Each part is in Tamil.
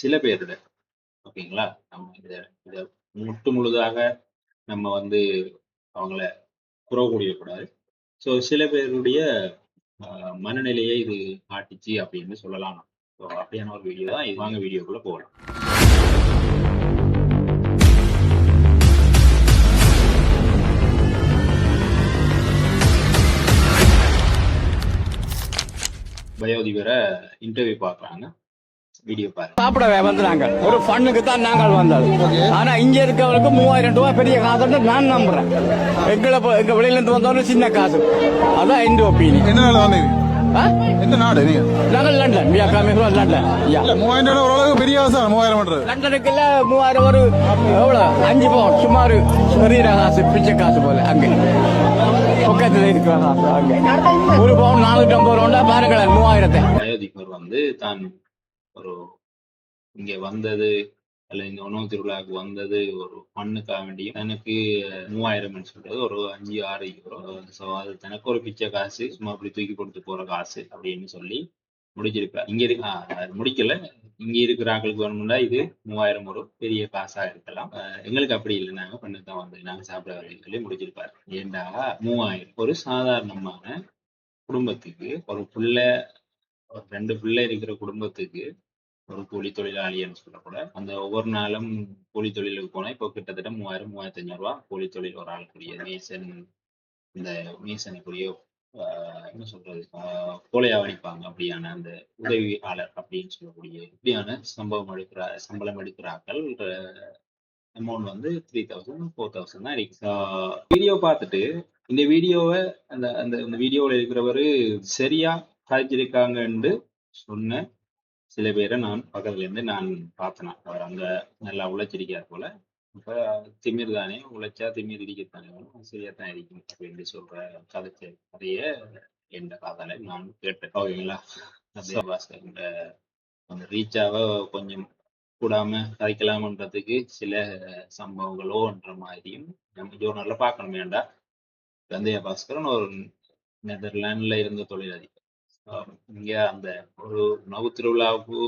சில பேரோட ஓகேங்களா? நம்ம இத இத முற்று முழுதாக நம்ம வந்து அவங்கள குறை கூடிறக்கூடாது. ஸோ சில பேருடைய மனநிலையை இது காட்டுச்சு அப்படின்னு சொல்லலாம். ஸோ அப்படியான ஒரு வீடியோ தான் இது. வாங்க வீடியோக்குள்ள போகலாம். வயோதிபரை இன்டர்வியூ பார்க்குறாங்க. வீடியோ பாருங்க. சாப்பிடவே வந்துறாங்க. ஒரு ஃபண்ணுக்கு தான் நாங்கள் வந்தது. ஆனா இங்க இருக்கவங்களுக்கு 3000 ரூபாய் பெரிய காசுன்னு நான் நம்புறேன். எங்க வெளியில இருந்து வந்தவங்க சின்ன காசு. அதான் எந்த ஒப்பீனியன். என்ன நாள் வந்தீங்க? எந்த நாடு நீங்க? நாங்கள் London. We are coming from London. இல்ல 3000 ஓரளவுக்கு பெரிய காசு 3000 பண்றது. லண்டனுக்கு இல்ல 3000 ஒரு எவ்வளவு 5 பவுன் சுமார் பெரிய காசு பிச்சை காசு போல அங்க. பக்கத்துல இருக்கிற காசு அங்க. ஒரு பவுன் 450 ரூபா பாருங்களேன் 3000. வயோதிபர் வந்து தான் ஒரு இங்க வந்தது அல்ல இந்த உணவு திருவிழாவுக்கு வந்தது ஒரு பண்ணுக்காக வேண்டியும் எனக்கு 3000 சொல்றது ஒரு 5-6 யூரோ. ஸோ அது தனக்கு ஒரு பிச்சை காசு, சும்மா அப்படி தூக்கி கொடுத்து போற காசு அப்படின்னு சொல்லி முடிச்சிருப்பார். இங்க இருக்கு முடிக்கல. இங்க இருக்கிற ஆட்களுக்கு வேணும்னா இது 3000 ஒரு பெரிய காசா இருக்கலாம். எங்களுக்கு அப்படி இல்லை, நாங்க பண்ணு தான் வந்து நாங்க சாப்பிட வரேன்னு சொல்லி முடிச்சிருப்பாரு. ஏண்டா 3000 ஒரு சாதாரணமான குடும்பத்துக்கு ஒரு பிள்ளை, ஒரு 2 பிள்ளை இருக்கிற குடும்பத்துக்கு ஒரு கூலி தொழிலாளின்னு சொல்லக்கூட அந்த ஒவ்வொரு நாளும் கூலி தொழிலுக்கு போனா இப்போ கிட்டத்தட்ட 3000-3500 ரூபா கூலி தொழில் ஒரு ஆளுக்குரிய மேசன், இந்த மேசனுக்குரிய என்ன சொல்றது கோலையாவணிப்பாங்க அப்படியான அந்த உதவியாளர் அப்படின்னு சொல்லக்கூடிய இப்படியான சம்பளம் எடுக்கிறார்கள். அமௌண்ட் வந்து 3000-4000 தான் இருக்கு. வீடியோ பார்த்துட்டு இந்த வீடியோவை அந்த அந்த இந்த வீடியோவில் இருக்கிறவரு சரியா காய்ச்சிருக்காங்கன்னு சொன்ன சில பேரை நான் பக்கத்துல இருந்து நான் பார்த்தேன். அவர் அங்க நல்லா உழைச்சிருக்கார் போல. இப்ப திமிர் தானே, உழைச்சா திமிர் இருக்கத்தானே வேணும், சரியாத்தான் இருக்கும் அப்படின்னு சொல்ற கதைய என்ற காதால நான் கேட்டேன். ஓகேங்களா? பாஸ்கர் அந்த ரீச்சாவ கொஞ்சம் கூடாம கதைக்கலாம்ன்றதுக்கு சில சம்பவங்களோன்ற மாதிரியும் நம்ம ஜோனர்ல பார்க்கணும். வேண்டா கந்தையா பாஸ்கரன் ஒரு நெதர்லாண்ட்ல இருந்த தொழிலதிபர். இங்க அந்த ஒரு உணவு திருவிழாவுக்கு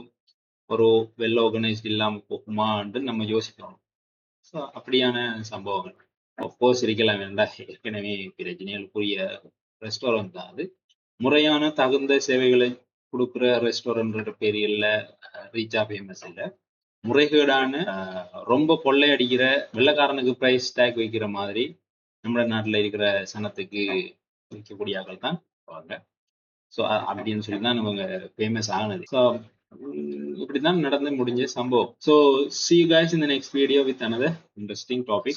ஒரு வெல் ஆர்கனைஸ்ட் இல்லாம போகுமான்னு நம்ம யோசிக்கணும். ஸோ அப்படியான சம்பவங்கள் ஒப்போஸ் இருக்கலாம். வேண்டாம், ஏற்கனவே பிரச்சனைகளுக்குரிய ரெஸ்டாரண்ட் தான் அது. முறையான தகுந்த சேவைகளை கொடுக்குற ரெஸ்டாரண்ட் பேரில் ரீச்சா ஃபேமஸ் இல்லை. முறைகேடான ரொம்ப கொள்ளையடிக்கிற வெள்ளைக்காரனுக்கு பிரைஸ் டேக் வைக்கிற மாதிரி நம்ம நாட்டில் இருக்கிற சனத்துக்கு விற்கக்கூடிய ஆக்கள் தான் வாங்க. ஸோ அப்படின்னு சொல்லி தான் இவங்க ஃபேமஸ் ஆனது. ஸோ இப்படிதான் நடந்து முடிஞ்ச சம்பவம். So see you guys in the next video with another interesting topic.